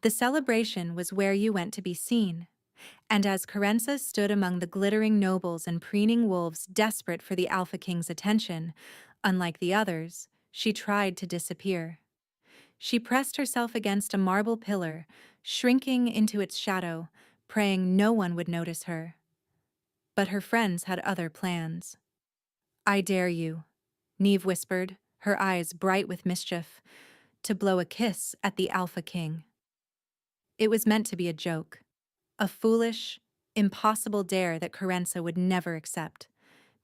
The celebration was where you went to be seen. And as Carenza stood among the glittering nobles and preening wolves desperate for the Alpha King's attention, unlike the others, she tried to disappear. She pressed herself against a marble pillar, shrinking into its shadow, praying no one would notice her. But her friends had other plans. "I dare you," Neve whispered, her eyes bright with mischief, "to blow a kiss at the Alpha King." It was meant to be a joke. A foolish, impossible dare that Carenza would never accept,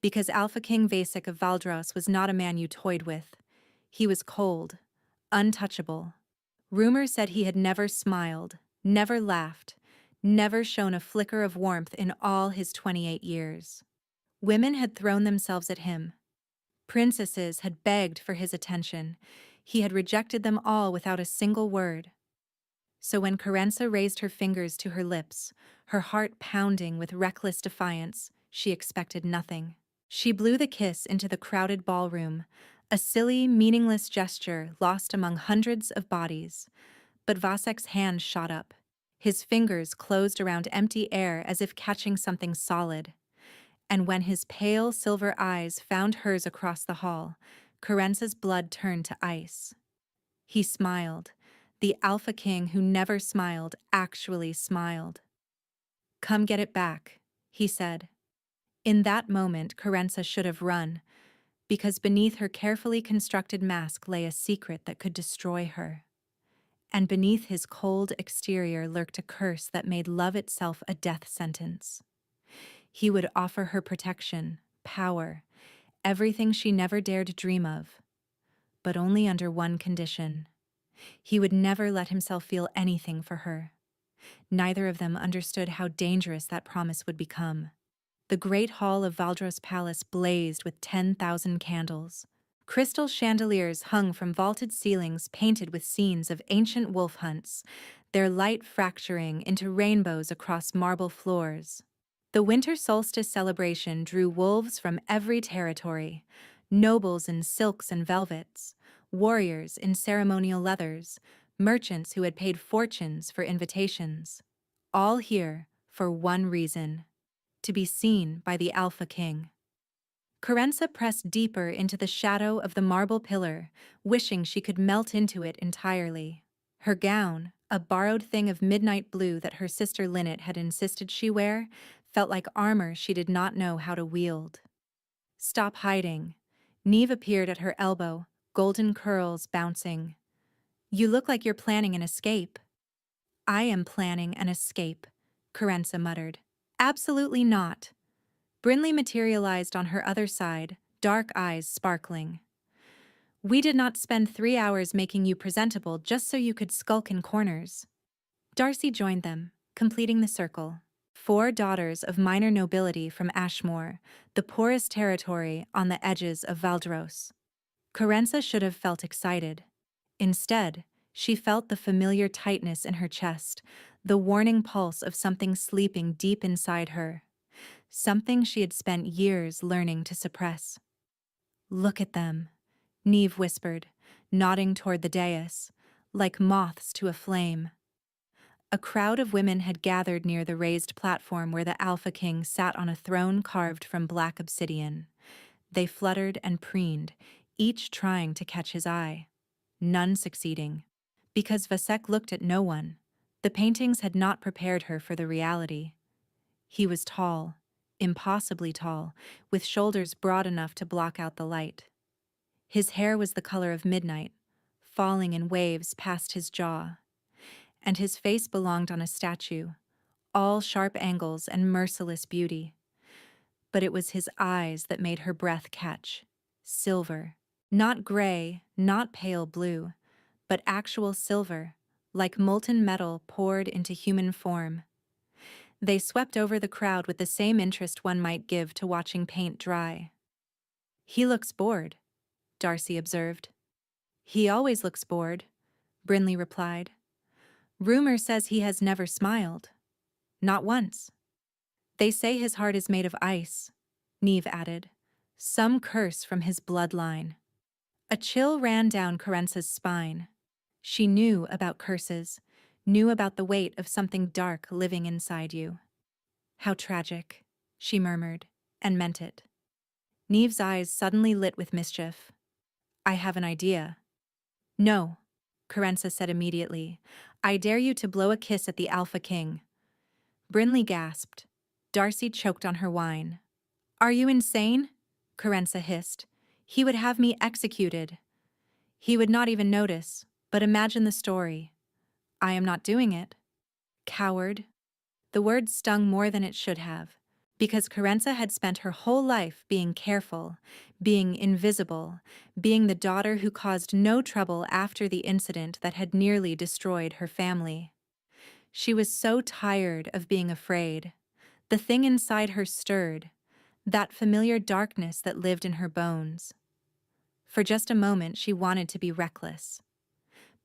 because Alpha King Vasek of Valdros was not a man you toyed with. He was cold, untouchable. Rumor said he had never smiled, never laughed, never shown a flicker of warmth in all his 28 years. Women had thrown themselves at him. Princesses had begged for his attention. He had rejected them all without a single word. So when Carenza raised her fingers to her lips, her heart pounding with reckless defiance, she expected nothing. She blew the kiss into the crowded ballroom, a silly, meaningless gesture lost among hundreds of bodies. But Vasek's hand shot up. His fingers closed around empty air as if catching something solid. And when his pale silver eyes found hers across the hall, Carenza's blood turned to ice. He smiled. The Alpha King who never smiled actually smiled. "Come get it back," he said. In that moment, Carenza should have run, because beneath her carefully constructed mask lay a secret that could destroy her. And beneath his cold exterior lurked a curse that made love itself a death sentence. He would offer her protection, power, everything she never dared dream of, but only under one condition. He would never let himself feel anything for her. Neither of them understood how dangerous that promise would become. The great hall of Valdros Palace blazed with 10,000 candles. Crystal chandeliers hung from vaulted ceilings painted with scenes of ancient wolf hunts, their light fracturing into rainbows across marble floors. The winter solstice celebration drew wolves from every territory, nobles in silks and velvets, warriors in ceremonial leathers, merchants who had paid fortunes for invitations. All here for one reason: to be seen by the Alpha King. Carenza pressed deeper into the shadow of the marble pillar, wishing she could melt into it entirely. Her gown, a borrowed thing of midnight blue that her sister Lynette had insisted she wear, felt like armor she did not know how to wield. "Stop hiding." Neve appeared at her elbow, golden curls bouncing. "You look like you're planning an escape." "I am planning an escape," Carenza muttered. "Absolutely not." Brinley materialized on her other side, dark eyes sparkling. "We did not spend 3 hours making you presentable just so you could skulk in corners." Darcy joined them, completing the circle. 4 daughters of minor nobility from Ashmore, the poorest territory on the edges of Valdros. Carenza should have felt excited. Instead, she felt the familiar tightness in her chest, the warning pulse of something sleeping deep inside her. Something she had spent years learning to suppress. "Look at them," Neve whispered, nodding toward the dais, like moths to a flame. A crowd of women had gathered near the raised platform where the Alpha King sat on a throne carved from black obsidian. They fluttered and preened, each trying to catch his eye. None succeeding. Because Vasek looked at no one, the paintings had not prepared her for the reality. He was tall, impossibly tall, with shoulders broad enough to block out the light. His hair was the color of midnight, falling in waves past his jaw. And his face belonged on a statue, all sharp angles and merciless beauty. But it was his eyes that made her breath catch. Silver. Not gray, not pale blue, but actual silver, like molten metal poured into human form. They swept over the crowd with the same interest one might give to watching paint dry. "He looks bored," Darcy observed. "He always looks bored," Brinley replied. "Rumor says he has never smiled. Not once." "They say his heart is made of ice," Neve added. "Some curse from his bloodline." A chill ran down Carenza's spine. She knew about curses. knew about the weight of something dark living inside you. How tragic, she murmured, and meant it. Neve's eyes suddenly lit with mischief. I have an idea. No, Carenza said immediately. I dare you to blow a kiss at the Alpha King. Brinley gasped. Darcy choked on her wine. Are you insane? Carenza hissed. He would have me executed. He would not even notice, but imagine the story. I am not doing it. Coward. The word stung more than it should have, because Carenza had spent her whole life being careful, being invisible, being the daughter who caused no trouble after the incident that had nearly destroyed her family. She was so tired of being afraid. The thing inside her stirred, that familiar darkness that lived in her bones. For just a moment she wanted to be reckless.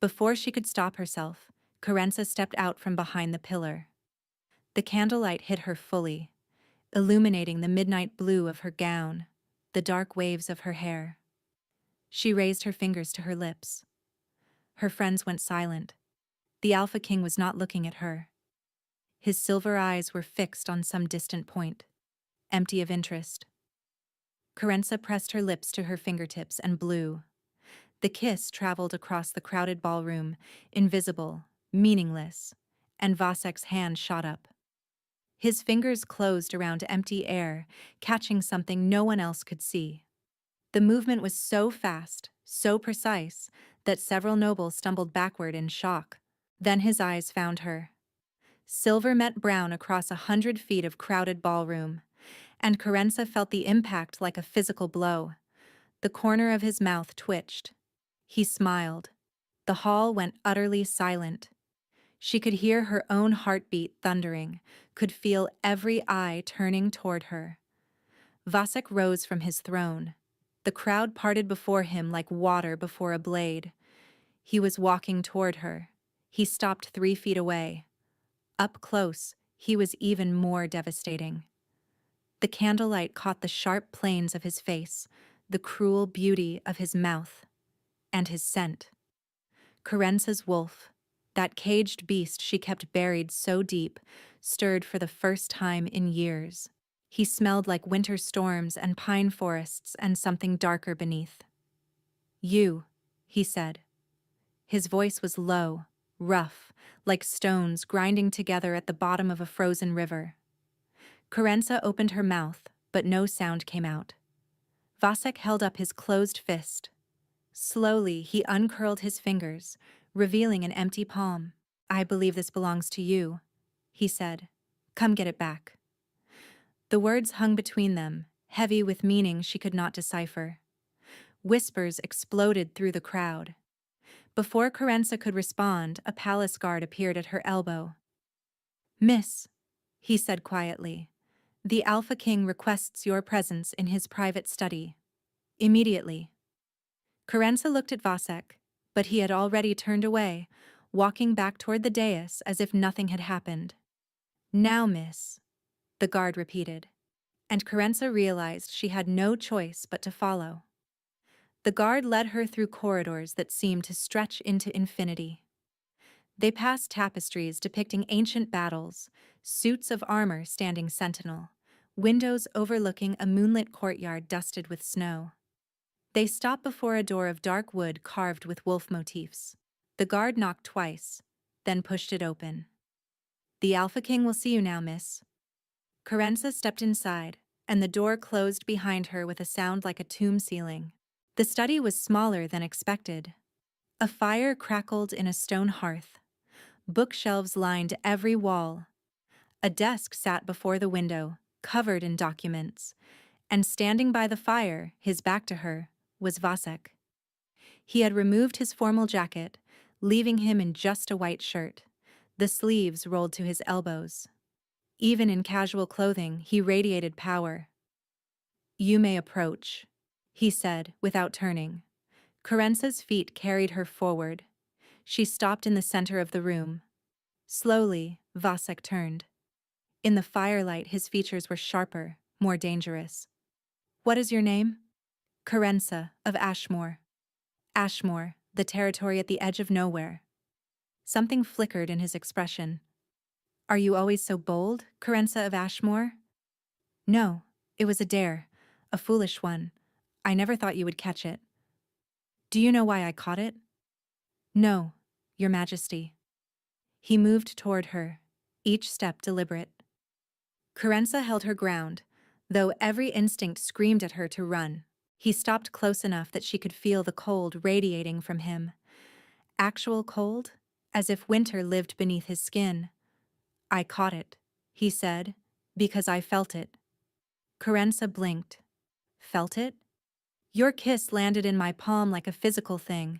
Before she could stop herself, Carenza stepped out from behind the pillar. The candlelight hit her fully, illuminating the midnight blue of her gown, the dark waves of her hair. She raised her fingers to her lips. Her friends went silent. The Alpha King was not looking at her. His silver eyes were fixed on some distant point, empty of interest. Carenza pressed her lips to her fingertips and blew. The kiss traveled across the crowded ballroom, invisible, meaningless, and Vasek's hand shot up. His fingers closed around empty air, catching something no one else could see. The movement was so fast, so precise, that several nobles stumbled backward in shock. Then his eyes found her. Silver met brown across 100 feet of crowded ballroom, and Carenza felt the impact like a physical blow. The corner of his mouth twitched. He smiled. The hall went utterly silent. She could hear her own heartbeat thundering, could feel every eye turning toward her. Vasek rose from his throne. The crowd parted before him like water before a blade. He was walking toward her. He stopped 3 feet away. Up close, he was even more devastating. The candlelight caught the sharp planes of his face, the cruel beauty of his mouth, and his scent. Carenza's wolf, that caged beast she kept buried so deep, stirred for the first time in years. He smelled like winter storms and pine forests and something darker beneath. You, he said. His voice was low, rough, like stones grinding together at the bottom of a frozen river. Carenza opened her mouth, but no sound came out. Vasek held up his closed fist. Slowly, he uncurled his fingers, revealing an empty palm. I believe this belongs to you, he said. Come get it back. The words hung between them, heavy with meaning she could not decipher. Whispers exploded through the crowd. Before Carenza could respond, a palace guard appeared at her elbow. Miss, he said quietly, the Alpha King requests your presence in his private study. Immediately. Carenza looked at Vasek, but he had already turned away, walking back toward the dais as if nothing had happened. Now, miss, the guard repeated, and Carenza realized she had no choice but to follow. The guard led her through corridors that seemed to stretch into infinity. They passed tapestries depicting ancient battles, suits of armor standing sentinel, windows overlooking a moonlit courtyard dusted with snow. They stopped before a door of dark wood carved with wolf motifs. The guard knocked twice, then pushed it open. The Alpha King will see you now, miss. Carenza stepped inside, and the door closed behind her with a sound like a tomb ceiling. The study was smaller than expected. A fire crackled in a stone hearth. Bookshelves lined every wall. A desk sat before the window, covered in documents, and standing by the fire, his back to her, was Vasek. He had removed his formal jacket, leaving him in just a white shirt, the sleeves rolled to his elbows. Even in casual clothing, he radiated power. You may approach, he said, without turning. Carenza's feet carried her forward. She stopped in the center of the room. Slowly, Vasek turned. In the firelight, his features were sharper, more dangerous. What is your name? Carenza, of Ashmore. Ashmore, the territory at the edge of nowhere. Something flickered in his expression. Are you always so bold, Carenza of Ashmore? No, it was a dare, a foolish one. I never thought you would catch it. Do you know why I caught it? No, Your Majesty. He moved toward her, each step deliberate. Carenza held her ground, though every instinct screamed at her to run. He stopped close enough that she could feel the cold radiating from him. Actual cold, as if winter lived beneath his skin. I caught it, he said, because I felt it. Carenza blinked. Felt it? Your kiss landed in my palm like a physical thing.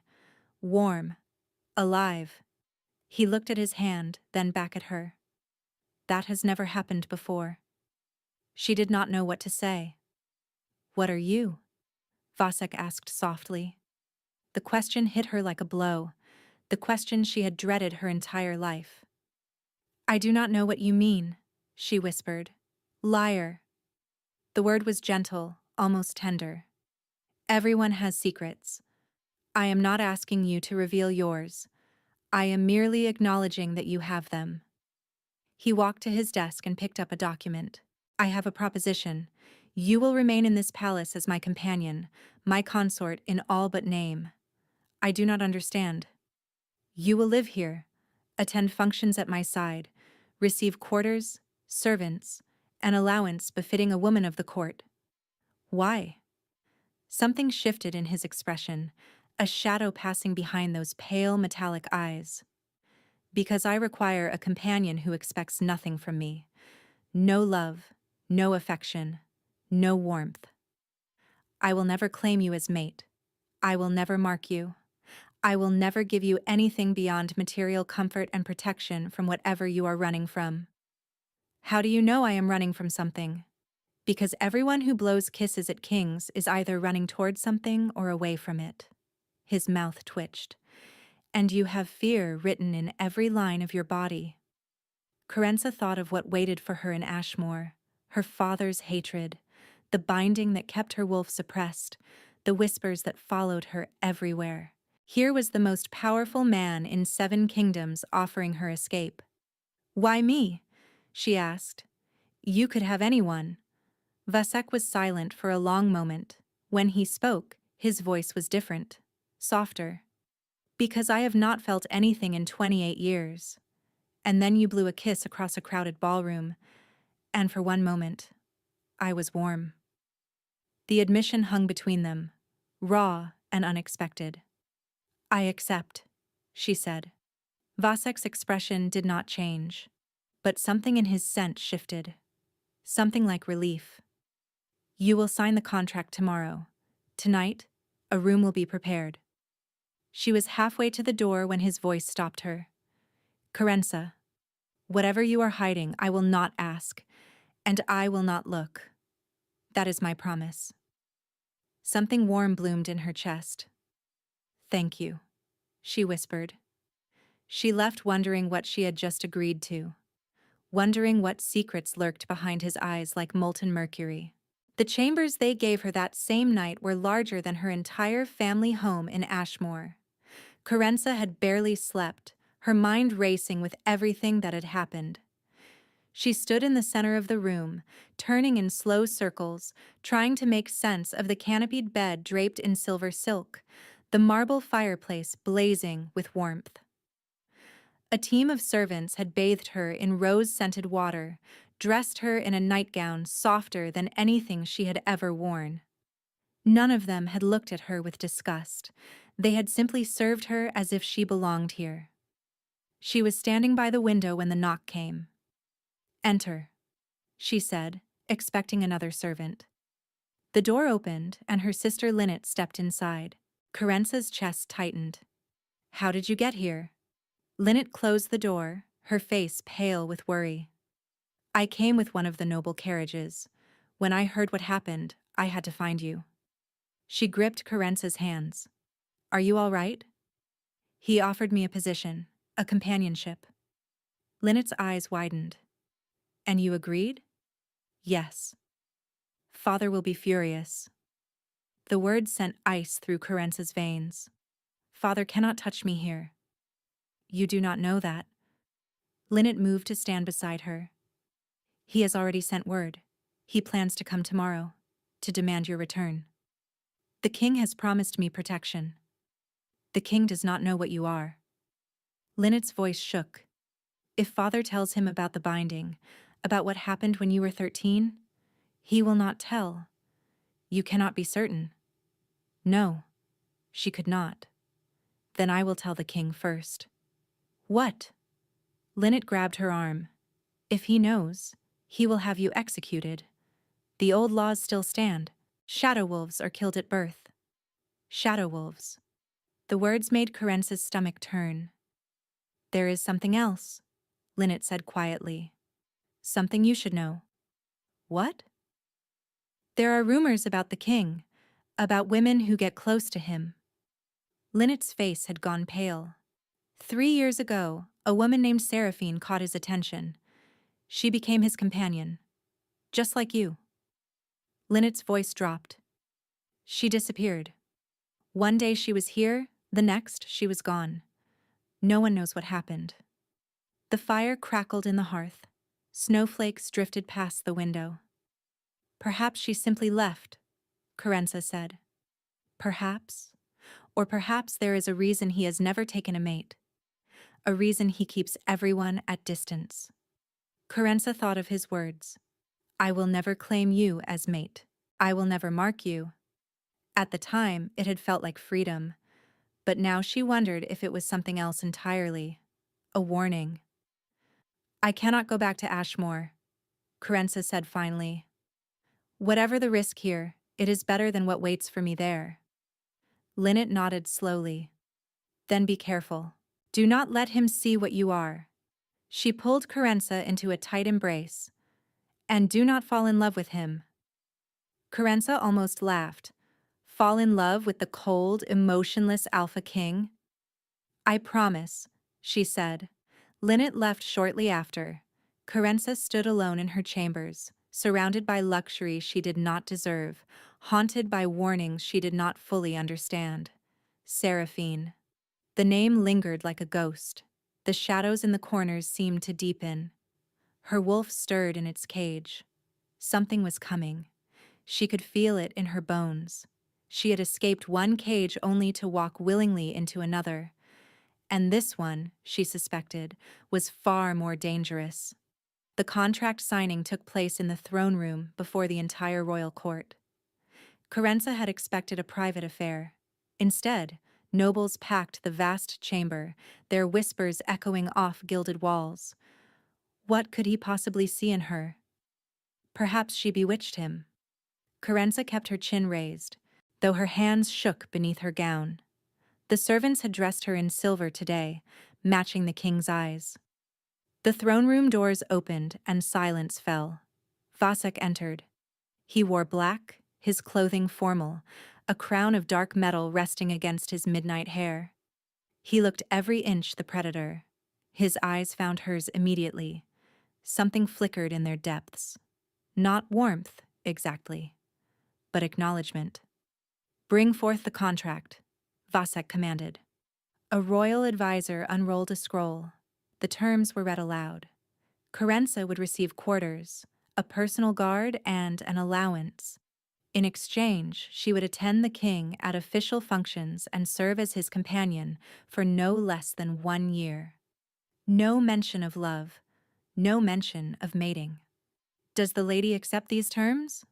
Warm. Alive. He looked at his hand, then back at her. That has never happened before. She did not know what to say. What are you? Vasek asked softly. The question hit her like a blow, the question she had dreaded her entire life. I do not know what you mean, she whispered. Liar. The word was gentle, almost tender. Everyone has secrets. I am not asking you to reveal yours. I am merely acknowledging that you have them. He walked to his desk and picked up a document. I have a proposition. You will remain in this palace as my companion, my consort in all but name. I do not understand. You will live here, attend functions at my side, receive quarters, servants, an allowance befitting a woman of the court. Why? Something shifted in his expression, a shadow passing behind those pale metallic eyes. Because I require a companion who expects nothing from me. No love, no affection, no warmth. I will never claim you as mate. I will never mark you. I will never give you anything beyond material comfort and protection from whatever you are running from. How do you know I am running from something? Because everyone who blows kisses at kings is either running toward something or away from it. His mouth twitched. And you have fear written in every line of your body. Carenza thought of what waited for her in Ashmore, her father's hatred, the binding that kept her wolf suppressed, the whispers that followed her everywhere. Here was the most powerful man in 7 kingdoms offering her escape. Why me? She asked. You could have anyone. Vasek was silent for a long moment. When he spoke, his voice was different, softer. Because I have not felt anything in 28 years. And then you blew a kiss across a crowded ballroom, and for one moment, I was warm. The admission hung between them, raw and unexpected. I accept, she said. Vasek's expression did not change, but something in his scent shifted. Something like relief. You will sign the contract tomorrow. Tonight, a room will be prepared. She was halfway to the door when his voice stopped her. Carenza, whatever you are hiding, I will not ask, and I will not look. That is my promise. Something warm bloomed in her chest. Thank you, she whispered. She left wondering what she had just agreed to, wondering what secrets lurked behind his eyes like molten mercury. The chambers they gave her that same night were larger than her entire family home in Ashmore. Carenza had barely slept, her mind racing with everything that had happened. She stood in the center of the room, turning in slow circles, trying to make sense of the canopied bed draped in silver silk, the marble fireplace blazing with warmth. A team of servants had bathed her in rose-scented water, dressed her in a nightgown softer than anything she had ever worn. None of them had looked at her with disgust. They had simply served her as if she belonged here. She was standing by the window when the knock came. Enter, she said, expecting another servant. The door opened, and her sister Lynette stepped inside. Carenza's chest tightened. How did you get here? Lynette closed the door, her face pale with worry. I came with one of the noble carriages. When I heard what happened, I had to find you. She gripped Carenza's hands. Are you all right? He offered me a position, a companionship. Lynette's eyes widened. And you agreed? Yes. Father will be furious. The words sent ice through Carenza's veins. Father cannot touch me here. You do not know that. Linnet moved to stand beside her. He has already sent word. He plans to come tomorrow, to demand your return. The king has promised me protection. The king does not know what you are. Linnet's voice shook. If father tells him about the binding, about what happened when you were 13, he will not tell. You cannot be certain. No, she could not. Then I will tell the king first. What? Linnet grabbed her arm. If he knows, he will have you executed. The old laws still stand. Shadow wolves are killed at birth. Shadow wolves. The words made Carence's stomach turn. There is something else, Linnet said quietly. Something you should know. What? There are rumors about the king, about women who get close to him. Linnet's face had gone pale. 3 years ago, a woman named Seraphine caught his attention. She became his companion. Just like you. Linnet's voice dropped. She disappeared. One day she was here, the next she was gone. No one knows what happened. The fire crackled in the hearth. Snowflakes drifted past the window. Perhaps she simply left, Carenza said. Perhaps. Or perhaps there is a reason he has never taken a mate. A reason he keeps everyone at distance. Carenza thought of his words. I will never claim you as mate. I will never mark you. At the time, it had felt like freedom, but now she wondered if it was something else entirely. A warning. I cannot go back to Ashmore, Carenza said finally. Whatever the risk here, it is better than what waits for me there. Linnet nodded slowly. Then be careful. Do not let him see what you are. She pulled Carenza into a tight embrace. And do not fall in love with him. Carenza almost laughed. Fall in love with the cold, emotionless Alpha King? I promise, she said. Linnet left shortly after. Carenza stood alone in her chambers, surrounded by luxury she did not deserve, haunted by warnings she did not fully understand. Seraphine. The name lingered like a ghost. The shadows in the corners seemed to deepen. Her wolf stirred in its cage. Something was coming. She could feel it in her bones. She had escaped one cage only to walk willingly into another. And this one, she suspected, was far more dangerous. The contract signing took place in the throne room before the entire royal court. Carenza had expected a private affair. Instead, nobles packed the vast chamber, their whispers echoing off gilded walls. What could he possibly see in her? Perhaps she bewitched him. Carenza kept her chin raised, though her hands shook beneath her gown. The servants had dressed her in silver today, matching the king's eyes. The throne room doors opened and silence fell. Vasek entered. He wore black, his clothing formal, a crown of dark metal resting against his midnight hair. He looked every inch the predator. His eyes found hers immediately. Something flickered in their depths. Not warmth, exactly, but acknowledgement. Bring forth the contract, Vasek commanded. A royal advisor unrolled a scroll. The terms were read aloud. Carenza would receive quarters, a personal guard, and an allowance. In exchange, she would attend the king at official functions and serve as his companion for no less than 1 year. No mention of love, no mention of mating. Does the lady accept these terms?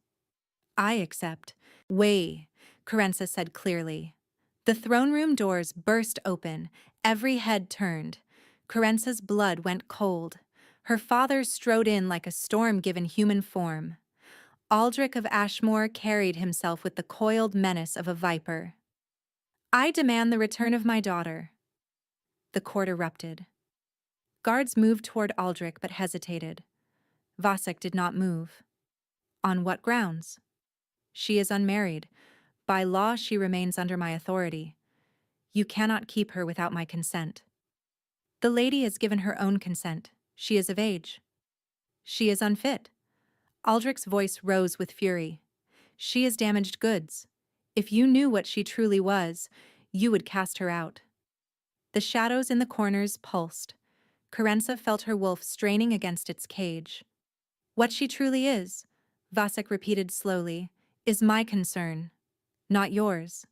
I accept. Way, Carenza said clearly. The throne room doors burst open, every head turned. Carenza's blood went cold. Her father strode in like a storm given human form. Aldrich of Ashmore carried himself with the coiled menace of a viper. I demand the return of my daughter. The court erupted. Guards moved toward Aldrich but hesitated. Vasek did not move. On what grounds? She is unmarried. By law, she remains under my authority. You cannot keep her without my consent. The lady has given her own consent. She is of age. She is unfit. Aldrich's voice rose with fury. She is damaged goods. If you knew what she truly was, you would cast her out. The shadows in the corners pulsed. Kerensa felt her wolf straining against its cage. What she truly is, Vasek repeated slowly, is my concern, not yours.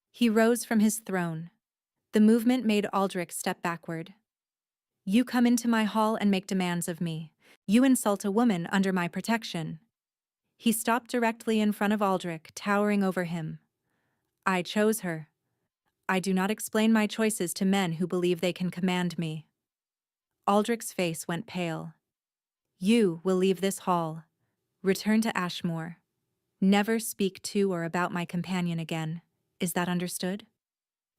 He rose from his throne. The movement made Aldrich step backward. You come into my hall and make demands of me. You insult a woman under my protection. He stopped directly in front of Aldrich, towering over him. I chose her. I do not explain my choices to men who believe they can command me. Aldrich's face went pale. You will leave this hall. Return to Ashmore. Never speak to or about my companion again. Is that understood?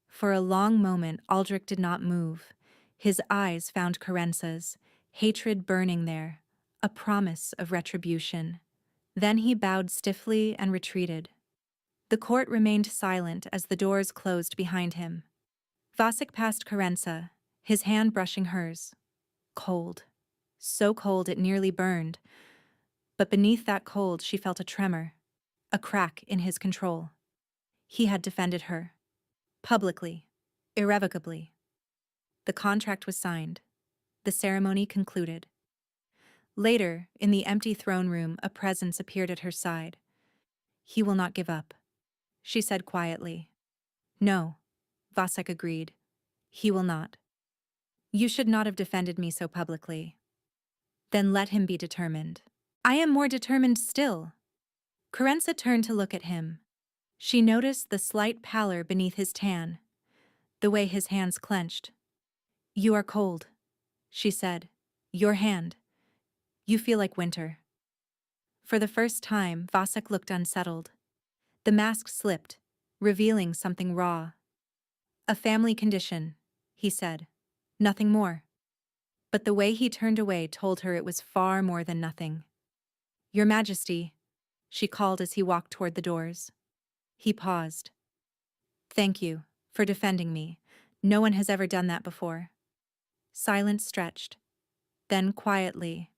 For a long moment, Aldrich did not move. His eyes found Kerensa's, hatred burning there, a promise of retribution. Then he bowed stiffly and retreated. The court remained silent as the doors closed behind him. Vasek passed Kerensa, his hand brushing hers. Cold. So cold it nearly burned. But beneath that cold she felt a tremor, a crack in his control. He had defended her. Publicly. Irrevocably. The contract was signed. The ceremony concluded. Later, in the empty throne room, a presence appeared at her side. He will not give up, she said quietly. No, Vasek agreed. He will not. You should not have defended me so publicly. Then let him be determined. I am more determined still. Kerensa turned to look at him. She noticed the slight pallor beneath his tan, the way his hands clenched. You are cold, she said. Your hand. You feel like winter. For the first time, Vasek looked unsettled. The mask slipped, revealing something raw. A family condition, he said. Nothing more. But the way he turned away told her it was far more than nothing. Your Majesty, she called as he walked toward the doors. He paused. Thank you for defending me. No one has ever done that before. Silence stretched. Then quietly,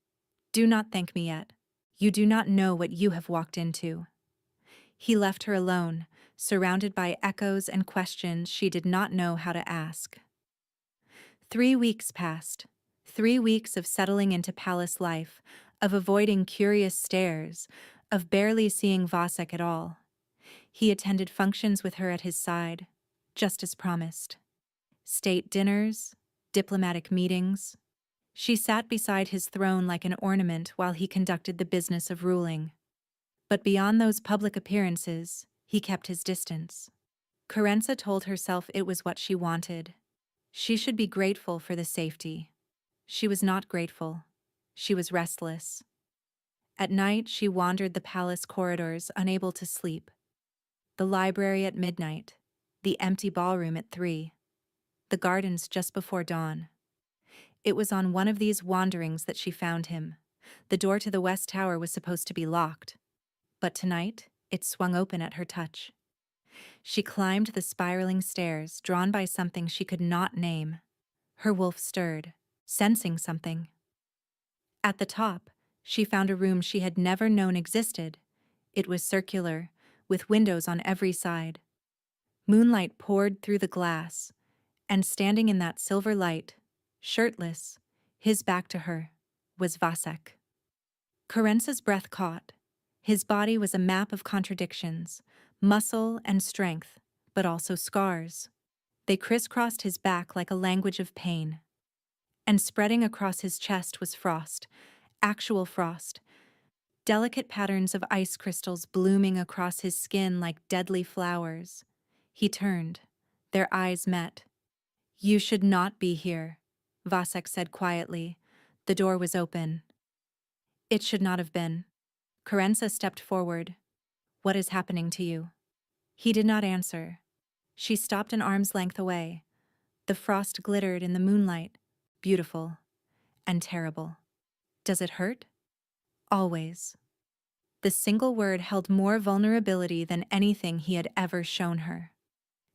do not thank me yet. You do not know what you have walked into. He left her alone, surrounded by echoes and questions she did not know how to ask. 3 weeks passed. 3 weeks of settling into palace life, of avoiding curious stares, of barely seeing Vasek at all. He attended functions with her at his side, just as promised. State dinners, diplomatic meetings. She sat beside his throne like an ornament while he conducted the business of ruling. But beyond those public appearances, he kept his distance. Kerensa told herself it was what she wanted. She should be grateful for the safety. She was not grateful. She was restless. At night, she wandered the palace corridors, unable to sleep. The library at midnight, the empty ballroom at 3, the gardens just before dawn. It was on one of these wanderings that she found him. The door to the West Tower was supposed to be locked, but tonight it swung open at her touch. She climbed the spiraling stairs, drawn by something she could not name. Her wolf stirred, sensing something. At the top, she found a room she had never known existed. It was circular, with windows on every side. Moonlight poured through the glass, and standing in that silver light, shirtless, his back to her, was Vasek. Kerensa's breath caught. His body was a map of contradictions, muscle and strength, but also scars. They crisscrossed his back like a language of pain. And spreading across his chest was frost, actual frost, delicate patterns of ice crystals blooming across his skin like deadly flowers. He turned. Their eyes met. You should not be here, Vasek said quietly. The door was open. It should not have been. Kerensa stepped forward. What is happening to you? He did not answer. She stopped an arm's length away. The frost glittered in the moonlight, beautiful and terrible. Does it hurt? Always. The single word held more vulnerability than anything he had ever shown her.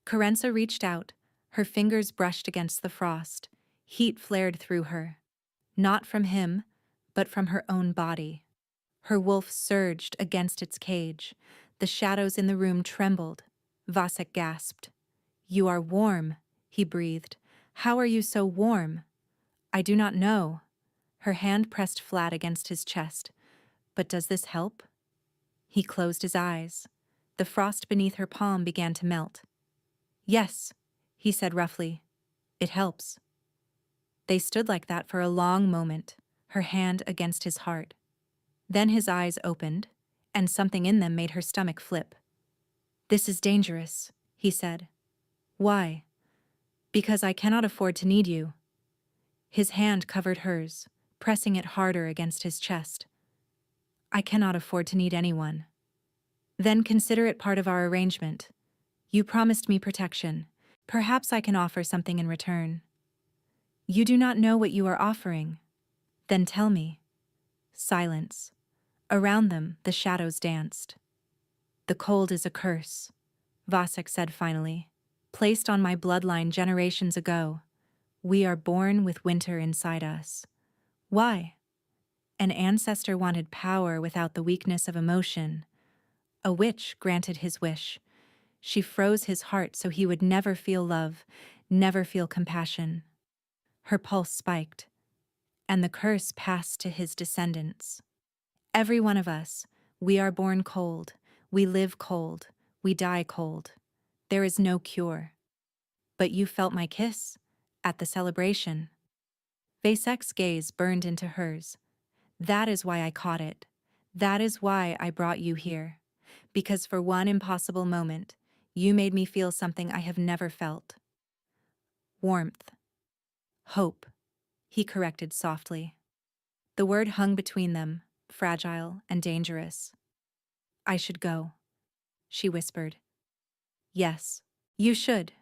Kerensa reached out, her fingers brushed against the frost. Heat flared through her. Not from him, but from her own body. Her wolf surged against its cage. The shadows in the room trembled. Vasek gasped. You are warm, he breathed. How are you so warm? I do not know. Her hand pressed flat against his chest. But does this help? He closed his eyes. The frost beneath her palm began to melt. Yes, he said roughly. It helps. They stood like that for a long moment, her hand against his heart. Then his eyes opened, and something in them made her stomach flip. This is dangerous, he said. Why? Because I cannot afford to need you. His hand covered hers, pressing it harder against his chest. I cannot afford to need anyone. Then consider it part of our arrangement. You promised me protection. Perhaps I can offer something in return. You do not know what you are offering. Then tell me. Silence. Around them, the shadows danced. The cold is a curse, Vasek said finally, placed on my bloodline generations ago. We are born with winter inside us. Why? An ancestor wanted power without the weakness of emotion. A witch granted his wish. She froze his heart so he would never feel love, never feel compassion. Her pulse spiked, and the curse passed to his descendants. Every one of us, we are born cold, we live cold, we die cold. There is no cure. But you felt my kiss at the celebration. Vasek's gaze burned into hers. That is why I caught it. That is why I brought you here. Because for one impossible moment, you made me feel something I have never felt. Warmth. Hope, he corrected softly. The word hung between them, fragile and dangerous. I should go, she whispered. Yes, you should.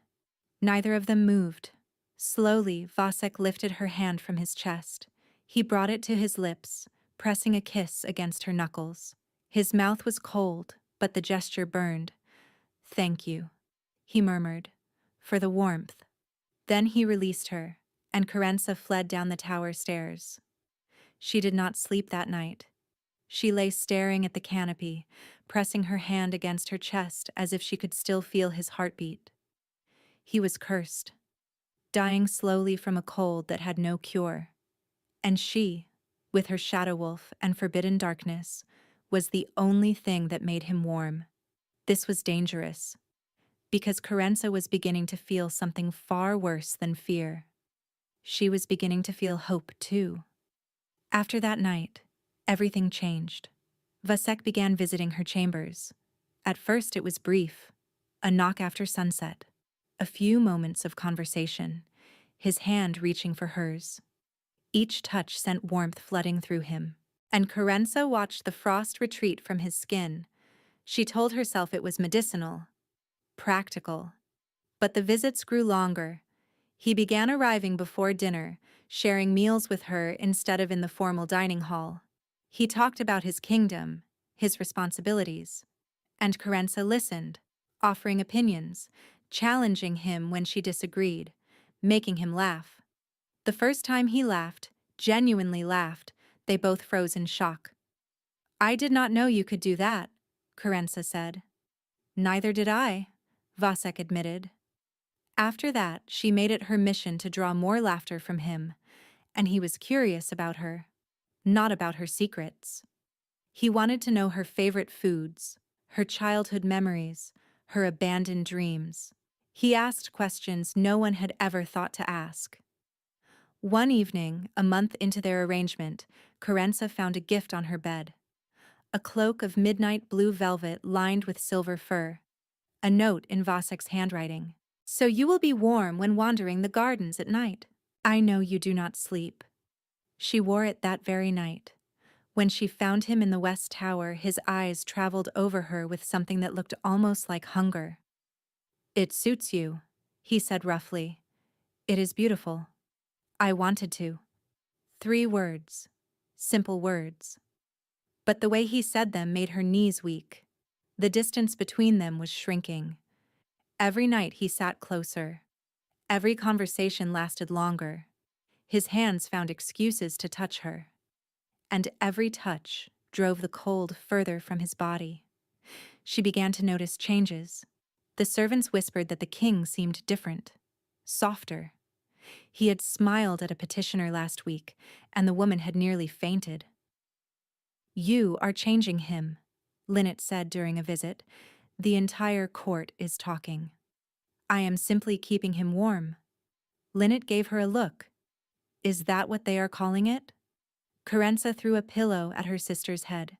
Neither of them moved. Slowly, Vasek lifted her hand from his chest. He brought it to his lips, pressing a kiss against her knuckles. His mouth was cold, but the gesture burned. Thank you, he murmured, for the warmth. Then he released her, and Kerensa fled down the tower stairs. She did not sleep that night. She lay staring at the canopy, pressing her hand against her chest as if she could still feel his heartbeat. He was cursed, dying slowly from a cold that had no cure. And she, with her shadow wolf and forbidden darkness, was the only thing that made him warm. This was dangerous, because Kerensa was beginning to feel something far worse than fear. She was beginning to feel hope, too. After that night, everything changed. Vasek began visiting her chambers. At first it was brief, a knock after sunset, a few moments of conversation, his hand reaching for hers. Each touch sent warmth flooding through him. And Kerensa watched the frost retreat from his skin. She told herself it was medicinal, practical. But the visits grew longer. He began arriving before dinner, sharing meals with her instead of in the formal dining hall. He talked about his kingdom, his responsibilities. And Kerensa listened, offering opinions, challenging him when she disagreed, making him laugh. The first time he laughed, genuinely laughed, they both froze in shock. I did not know you could do that, Kerensa said. Neither did I, Vasek admitted. After that, she made it her mission to draw more laughter from him, and he was curious about her, not about her secrets. He wanted to know her favorite foods, her childhood memories, her abandoned dreams. He asked questions no one had ever thought to ask. One evening, a month into their arrangement, Kerensa found a gift on her bed. A cloak of midnight blue velvet lined with silver fur. A note in Vasek's handwriting. So you will be warm when wandering the gardens at night. I know you do not sleep. She wore it that very night. When she found him in the West Tower, his eyes traveled over her with something that looked almost like hunger. It suits you, he said roughly. It is beautiful. I wanted to. 3 words. Simple words. But the way he said them made her knees weak. The distance between them was shrinking. Every night he sat closer. Every conversation lasted longer. His hands found excuses to touch her. And every touch drove the cold further from his body. She began to notice changes. The servants whispered that the king seemed different, softer. He had smiled at a petitioner last week, and the woman had nearly fainted. "You are changing him," Lynette said during a visit. "The entire court is talking." "I am simply keeping him warm." Lynette gave her a look. "Is that what they are calling it?" Carenza threw a pillow at her sister's head.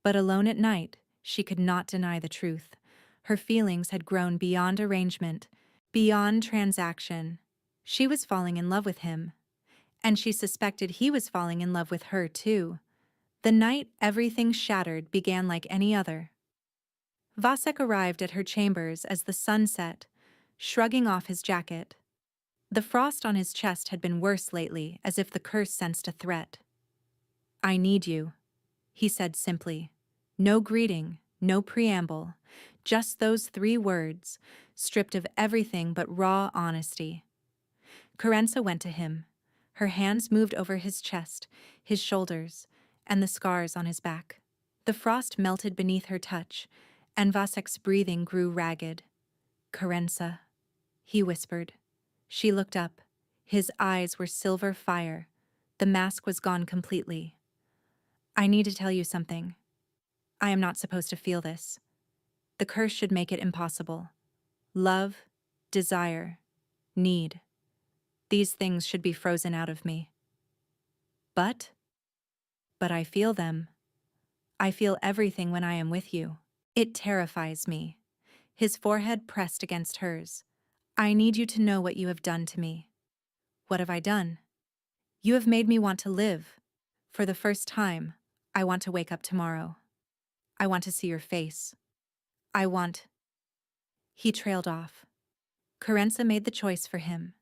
But alone at night, she could not deny the truth. Her feelings had grown beyond arrangement, beyond transaction. She was falling in love with him, and she suspected he was falling in love with her too. The night everything shattered began like any other. Vasek arrived at her chambers as the sun set, shrugging off his jacket. The frost on his chest had been worse lately, as if the curse sensed a threat. "I need you," he said simply. No greeting, no preamble, just those 3 words, stripped of everything but raw honesty. Carenza went to him. Her hands moved over his chest, his shoulders, and the scars on his back. The frost melted beneath her touch, and Vasek's breathing grew ragged. "Carenza," he whispered. She looked up. His eyes were silver fire. The mask was gone completely. "I need to tell you something. I am not supposed to feel this. The curse should make it impossible. Love, desire, need. These things should be frozen out of me. But I feel them. I feel everything when I am with you. It terrifies me." His forehead pressed against hers. "I need you to know what you have done to me." "What have I done?" "You have made me want to live. For the first time, I want to wake up tomorrow. I want to see your face. I want—" He trailed off. Carenza made the choice for him.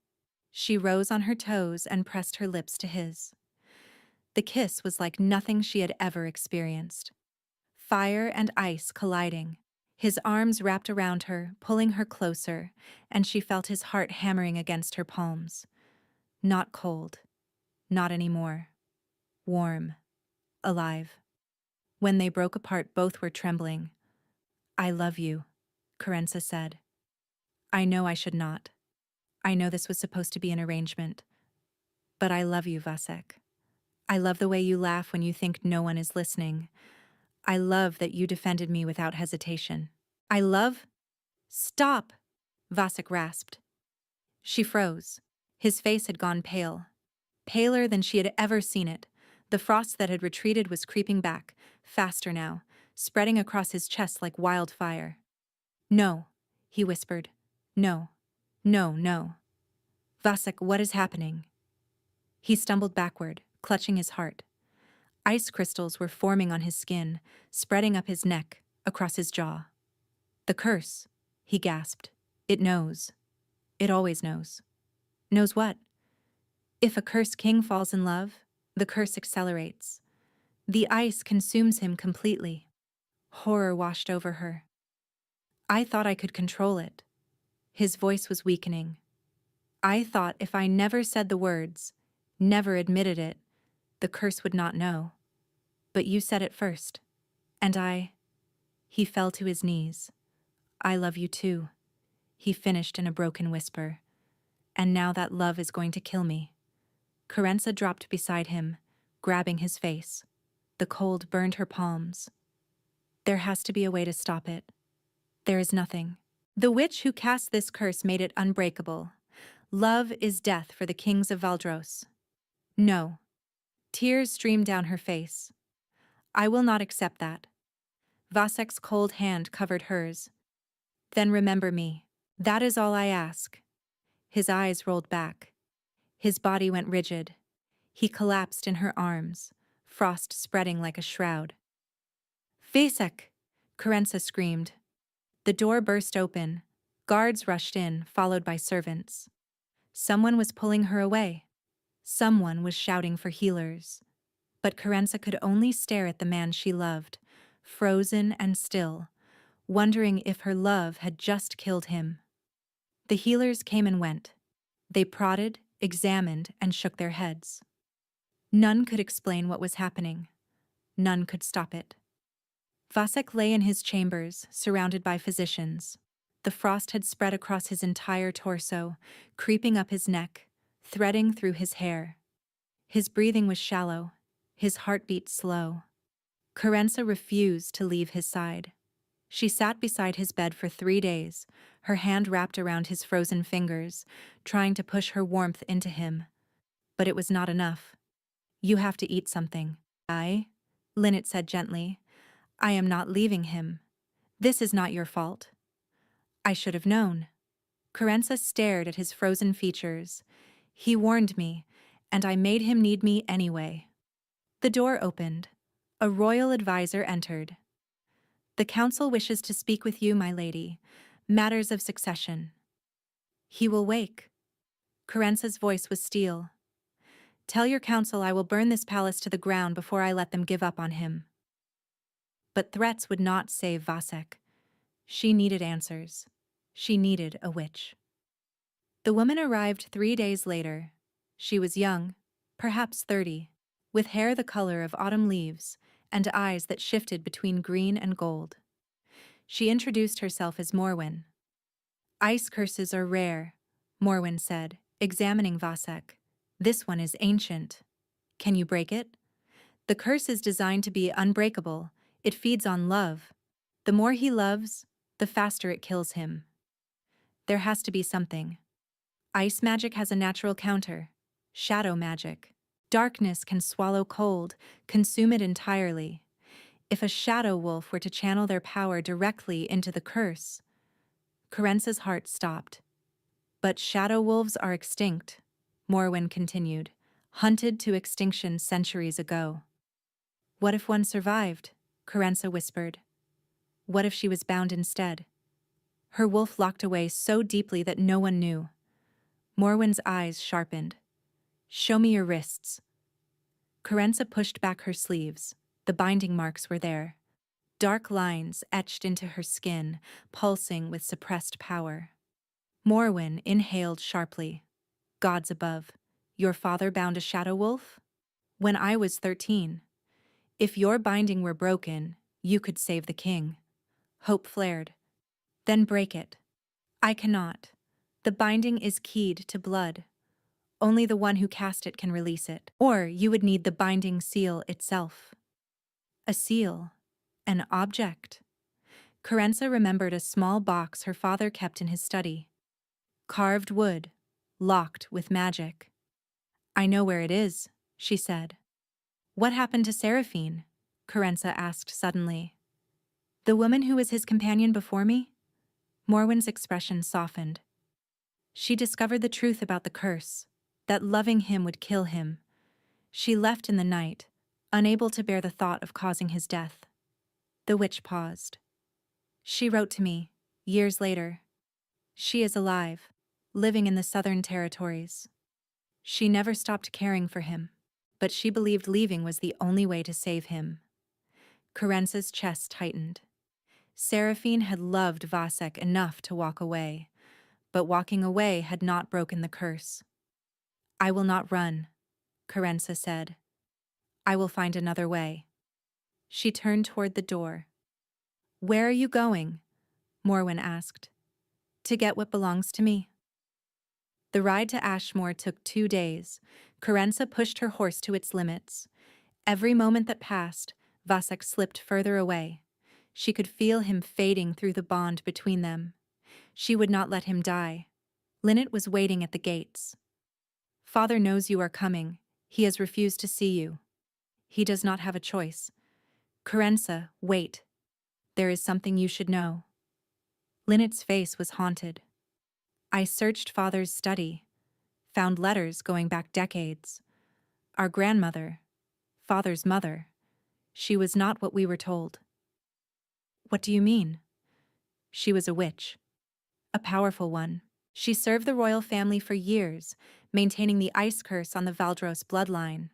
She rose on her toes and pressed her lips to his. The kiss was like nothing she had ever experienced. Fire and ice colliding. His arms wrapped around her, pulling her closer, and she felt his heart hammering against her palms. Not cold. Not anymore. Warm. Alive. When they broke apart, both were trembling. "I love you," Carenza said. "I know I should not. I know this was supposed to be an arrangement. But I love you, Vasek. I love the way you laugh when you think no one is listening. I love that you defended me without hesitation. I love—" "Stop!" Vasek rasped. She froze. His face had gone pale. Paler than she had ever seen it. The frost that had retreated was creeping back, faster now, spreading across his chest like wildfire. "No," he whispered. "No. No, no. Vasek, what is happening?" He stumbled backward, clutching his heart. Ice crystals were forming on his skin, spreading up his neck, across his jaw. "The curse," he gasped. "It knows. It always knows." "Knows what?" "If a curse king falls in love, the curse accelerates. The ice consumes him completely." Horror washed over her. "I thought I could control it." His voice was weakening. "I thought if I never said the words, never admitted it, the curse would not know. But you said it first. And I—" He fell to his knees. "I love you too," he finished in a broken whisper. "And now that love is going to kill me." Carenza dropped beside him, grabbing his face. The cold burned her palms. "There has to be a way to stop it. There is nothing. The witch who cast this curse made it unbreakable. Love is death for the kings of Valdros. No." Tears streamed down her face. "I will not accept that." Vasek's cold hand covered hers. "Then remember me. That is all I ask." His eyes rolled back. His body went rigid. He collapsed in her arms, frost spreading like a shroud. "Vasek!" Carenza screamed. The door burst open. Guards rushed in, followed by servants. Someone was pulling her away. Someone was shouting for healers. But Carenza could only stare at the man she loved, frozen and still, wondering if her love had just killed him. The healers came and went. They prodded, examined, and shook their heads. None could explain what was happening. None could stop it. Vasek lay in his chambers, surrounded by physicians. The frost had spread across his entire torso, creeping up his neck, threading through his hair. His breathing was shallow, his heartbeat slow. Carenza refused to leave his side. She sat beside his bed for 3 days, her hand wrapped around his frozen fingers, trying to push her warmth into him. But it was not enough. "You have to eat something." Lynette said gently. "I am not leaving him. This is not your fault." "I should have known." Carenza stared at his frozen features. "He warned me, and I made him need me anyway." The door opened. A royal advisor entered. "The council wishes to speak with you, my lady. Matters of succession." "He will wake." Carenza's voice was steel. "Tell your council I will burn this palace to the ground before I let them give up on him." But threats would not save Vasek. She needed answers. She needed a witch. The woman arrived 3 days later. She was young, perhaps 30, with hair the color of autumn leaves and eyes that shifted between green and gold. She introduced herself as Morwen. "Ice curses are rare," Morwen said, examining Vasek. "This one is ancient. Can you break it?" "The curse is designed to be unbreakable. It feeds on love. The more he loves, the faster it kills him." "There has to be something." "Ice magic has a natural counter. Shadow magic. Darkness can swallow cold, consume it entirely. If a shadow wolf were to channel their power directly into the curse..." Carenza's heart stopped. "But shadow wolves are extinct," Morwen continued, "hunted to extinction centuries ago." "What if one survived?" Carenza whispered. "What if she was bound instead?" Her wolf locked away so deeply that no one knew. Morwen's eyes sharpened. "Show me your wrists." Carenza pushed back her sleeves. The binding marks were there. Dark lines etched into her skin, pulsing with suppressed power. Morwen inhaled sharply. "Gods above, your father bound a shadow wolf?" "When I was 13. If your binding were broken, you could save the king." Hope flared. "Then break it." "I cannot. The binding is keyed to blood. Only the one who cast it can release it. Or you would need the binding seal itself." A seal. An object. Carenza remembered a small box her father kept in his study. Carved wood, locked with magic. "I know where it is," she said. "What happened to Seraphine?" Carenza asked suddenly. "The woman who was his companion before me?" Morwen's expression softened. "She discovered the truth about the curse, that loving him would kill him. She left in the night, unable to bear the thought of causing his death." The witch paused. "She wrote to me, years later. She is alive, living in the Southern Territories. She never stopped caring for him, but she believed leaving was the only way to save him." Carenza's chest tightened. Seraphine had loved Vasek enough to walk away, but walking away had not broken the curse. "I will not run," Carenza said. "I will find another way." She turned toward the door. "Where are you going?" Morwen asked. "To get what belongs to me." The ride to Ashmore took 2 days. Carenza pushed her horse to its limits. Every moment that passed, Vasek slipped further away. She could feel him fading through the bond between them. She would not let him die. Lynette was waiting at the gates. "Father knows you are coming. He has refused to see you. He does not have a choice." "Carenza, wait. There is something you should know." Lynette's face was haunted. "I searched Father's study, found letters going back decades. Our grandmother, Father's mother, she was not what we were told." "What do you mean?" "She was a witch. A powerful one. She served the royal family for years, maintaining the ice curse on the Valdros bloodline."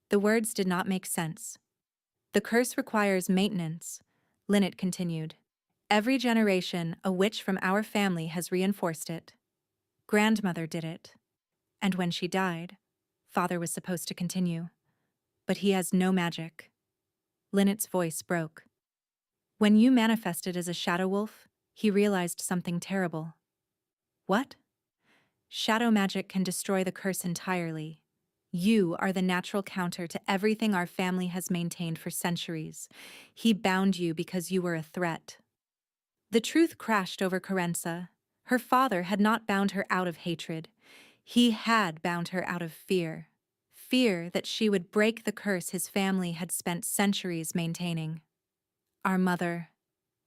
The words did not make sense. "The curse requires maintenance," Lynette continued. "Every generation, a witch from our family has reinforced it. Grandmother did it. And when she died, Father was supposed to continue. But he has no magic." Lynette's voice broke. "When you manifested as a shadow wolf, he realized something terrible." "What?" Shadow magic can destroy the curse entirely. You are the natural counter to everything our family has maintained for centuries. He bound you because you were a threat. The truth crashed over Carenza. Her father had not bound her out of hatred. He had bound her out of fear. Fear that she would break the curse his family had spent centuries maintaining. Our mother,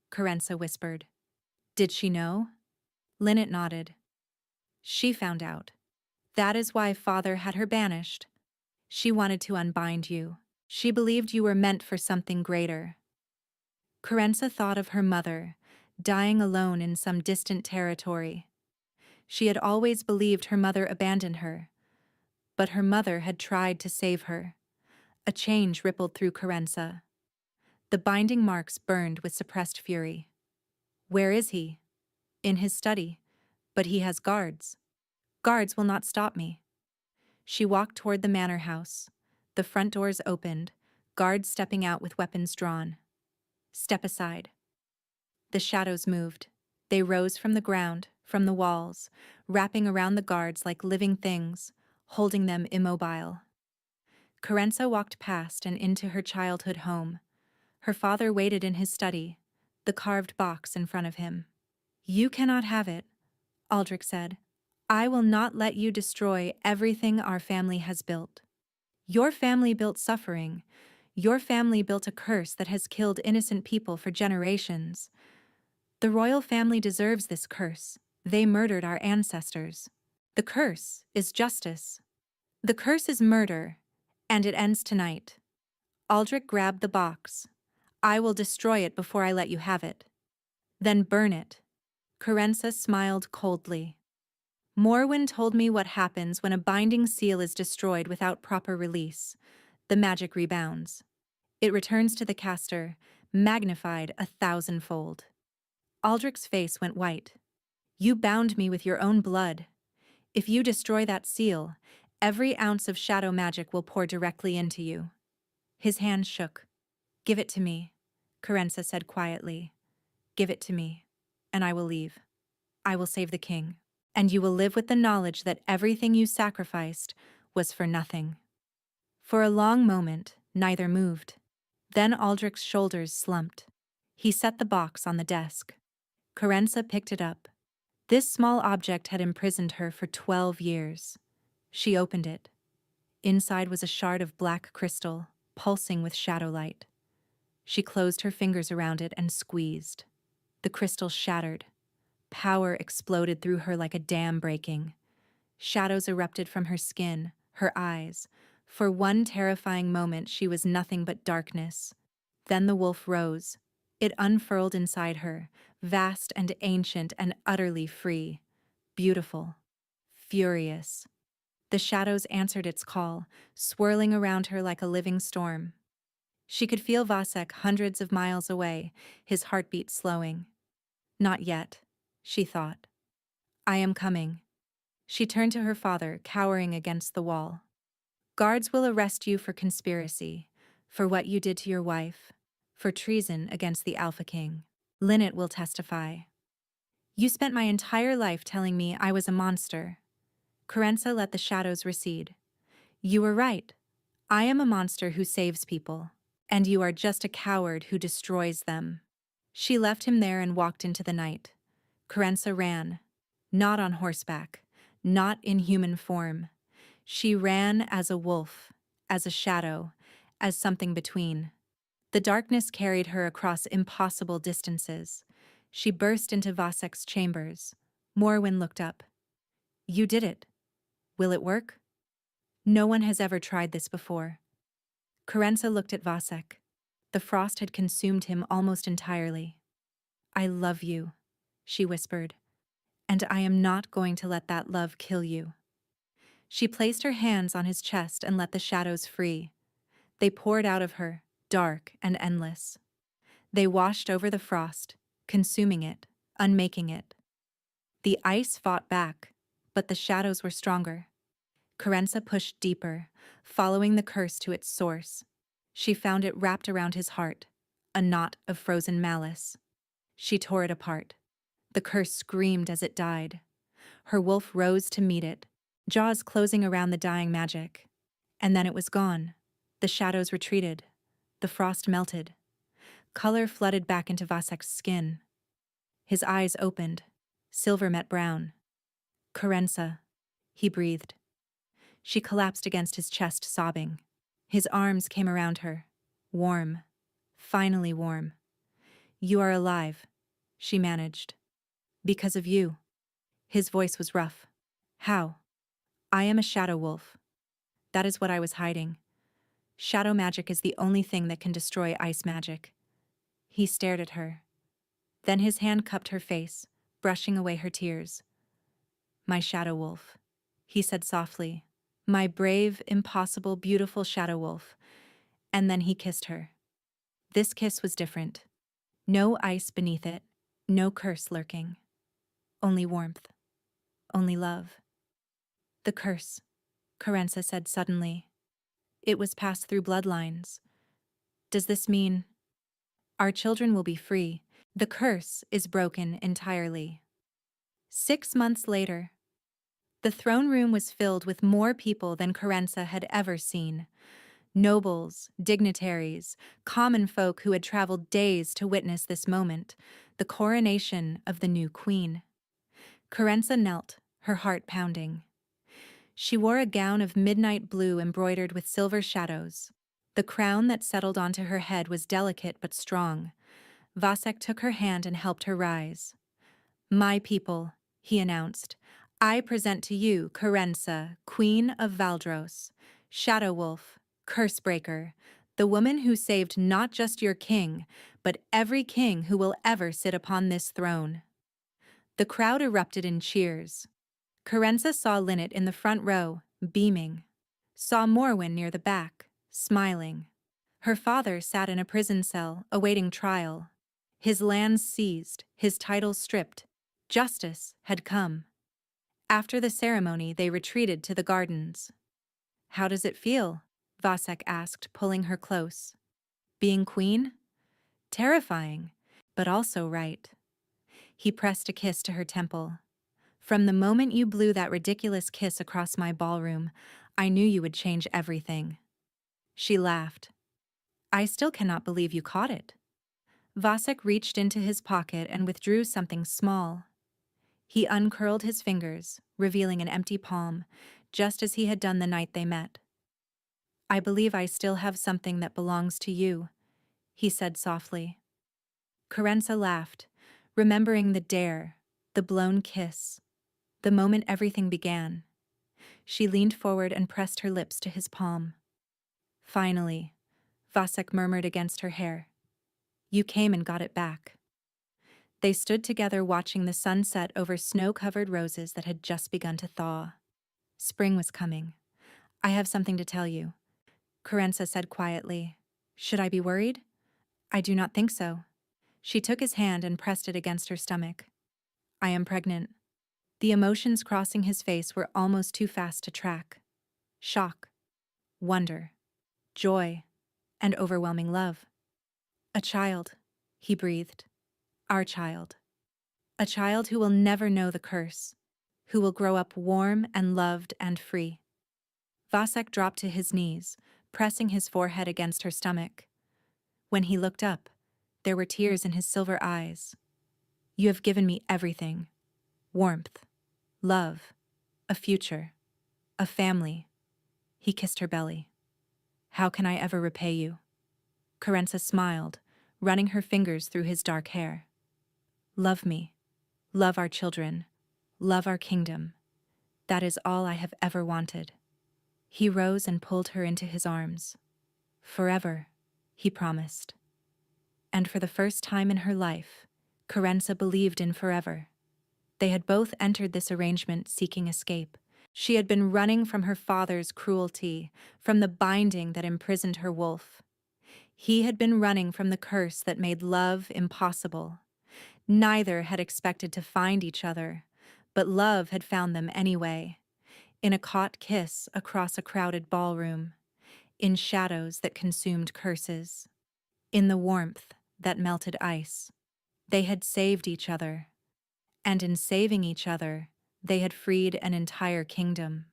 Carenza whispered. Did she know? Lynette nodded. She found out. That is why father had her banished. She wanted to unbind you. She believed you were meant for something greater. Carenza thought of her mother, dying alone in some distant territory. She had always believed her mother abandoned her, but her mother had tried to save her. A change rippled through Carenza. The binding marks burned with suppressed fury. Where is he? In his study. But he has guards. Guards will not stop me. She walked toward the manor house. The front doors opened, guards stepping out with weapons drawn. Step aside. The shadows moved. They rose from the ground, from the walls, wrapping around the guards like living things, holding them immobile. Carenza walked past and into her childhood home. Her father waited in his study, the carved box in front of him. You cannot have it, Aldrich said. I will not let you destroy everything our family has built. Your family built suffering. Your family built a curse that has killed innocent people for generations. The royal family deserves this curse. They murdered our ancestors. The curse is justice. The curse is murder, and it ends tonight. Aldrich grabbed the box. I will destroy it before I let you have it. Then burn it. Carenza smiled coldly. Morwen told me what happens when a binding seal is destroyed without proper release. The magic rebounds. It returns to the caster, magnified 1,000-fold. Aldrich's face went white. You bound me with your own blood. If you destroy that seal, every ounce of shadow magic will pour directly into you. His hand shook. Give it to me, Carenza said quietly. Give it to me, and I will leave. I will save the king. And you will live with the knowledge that everything you sacrificed was for nothing. For a long moment, neither moved. Then Aldrich's shoulders slumped. He set the box on the desk. Carenza picked it up. This small object had imprisoned her for 12 years. She opened it. Inside was a shard of black crystal, pulsing with shadow light. She closed her fingers around it and squeezed. The crystal shattered. Power exploded through her like a dam breaking. Shadows erupted from her skin, her eyes. For one terrifying moment, she was nothing but darkness. Then the wolf rose. It unfurled inside her, vast and ancient and utterly free. Beautiful. Furious. The shadows answered its call, swirling around her like a living storm. She could feel Vasek hundreds of miles away, his heartbeat slowing. Not yet, she thought. I am coming. She turned to her father, cowering against the wall. Guards will arrest you for conspiracy, for what you did to your wife, for treason against the Alpha King. Lynette will testify. You spent my entire life telling me I was a monster. Carenza let the shadows recede. You were right. I am a monster who saves people, and you are just a coward who destroys them. She left him there and walked into the night. Carenza ran, not on horseback, not in human form. She ran as a wolf, as a shadow, as something between. The darkness carried her across impossible distances. She burst into Vasek's chambers. Morwen looked up. You did it. Will it work? No one has ever tried this before. Carenza looked at Vasek. The frost had consumed him almost entirely. I love you, she whispered, and I am not going to let that love kill you. She placed her hands on his chest and let the shadows free. They poured out of her, dark and endless. They washed over the frost, consuming it, unmaking it. The ice fought back, but the shadows were stronger. Carenza pushed deeper, following the curse to its source. She found it wrapped around his heart, a knot of frozen malice. She tore it apart. The curse screamed as it died. Her wolf rose to meet it, jaws closing around the dying magic. And then it was gone. The shadows retreated. The frost melted. Color flooded back into Vasek's skin. His eyes opened. Silver met brown. "Kerensa," he breathed. She collapsed against his chest, sobbing. His arms came around her. Warm. Finally warm. "You are alive," she managed. "Because of you." His voice was rough. "How?" "I am a shadow wolf. That is what I was hiding. Shadow magic is the only thing that can destroy ice magic." He stared at her. Then his hand cupped her face, brushing away her tears. "My shadow wolf," he said softly. "My brave, impossible, beautiful shadow wolf." And then he kissed her. This kiss was different. No ice beneath it, no curse lurking. Only warmth. Only love. "The curse," Kerensa said suddenly. "It was passed through bloodlines. Does this mean our children will be free? The curse is broken entirely." 6 months later, the throne room was filled with more people than Kerensa had ever seen. Nobles, dignitaries, common folk who had traveled days to witness this moment, the coronation of the new queen. Kerensa knelt, her heart pounding. She wore a gown of midnight blue embroidered with silver shadows. The crown that settled onto her head was delicate but strong. Vasek took her hand and helped her rise. "My people," he announced, "I present to you Kerensa, Queen of Valdros, Shadow Wolf, Cursebreaker, the woman who saved not just your king, but every king who will ever sit upon this throne." The crowd erupted in cheers. Kerensa saw Linnet in the front row, beaming. Saw Morwen near the back, smiling. Her father sat in a prison cell, awaiting trial. His lands seized, his titles stripped. Justice had come. After the ceremony, they retreated to the gardens. "How does it feel?" Vasek asked, pulling her close. "Being queen? Terrifying, but also right." He pressed a kiss to her temple. "From the moment you blew that ridiculous kiss across my ballroom, I knew you would change everything." She laughed. "I still cannot believe you caught it." Vasek reached into his pocket and withdrew something small. He uncurled his fingers, revealing an empty palm, just as he had done the night they met. "I believe I still have something that belongs to you," he said softly. Kerensa laughed, remembering the dare, the blown kiss, the moment everything began. She leaned forward and pressed her lips to his palm. "Finally," Vasek murmured against her hair. "You came and got it back." They stood together watching the sun set over snow-covered roses that had just begun to thaw. Spring was coming. "I have something to tell you," Kerensa said quietly. "Should I be worried?" "I do not think so." She took his hand and pressed it against her stomach. "I am pregnant." The emotions crossing his face were almost too fast to track. Shock, wonder, joy, and overwhelming love. "A child," he breathed. "Our child. A child who will never know the curse, who will grow up warm and loved and free." Vasek dropped to his knees, pressing his forehead against her stomach. When he looked up, there were tears in his silver eyes. "You have given me everything. Warmth, love, a future, a family." He kissed her belly. "How can I ever repay you?" Kerensa smiled, running her fingers through his dark hair. "Love me. Love our children. Love our kingdom. That is all I have ever wanted." He rose and pulled her into his arms. "Forever," he promised. And for the first time in her life, Kerensa believed in forever. They had both entered this arrangement seeking escape. She had been running from her father's cruelty, from the binding that imprisoned her wolf. He had been running from the curse that made love impossible. Neither had expected to find each other, but love had found them anyway, in a caught kiss across a crowded ballroom, in shadows that consumed curses, in the warmth that melted ice. They had saved each other, and in saving each other, they had freed an entire kingdom.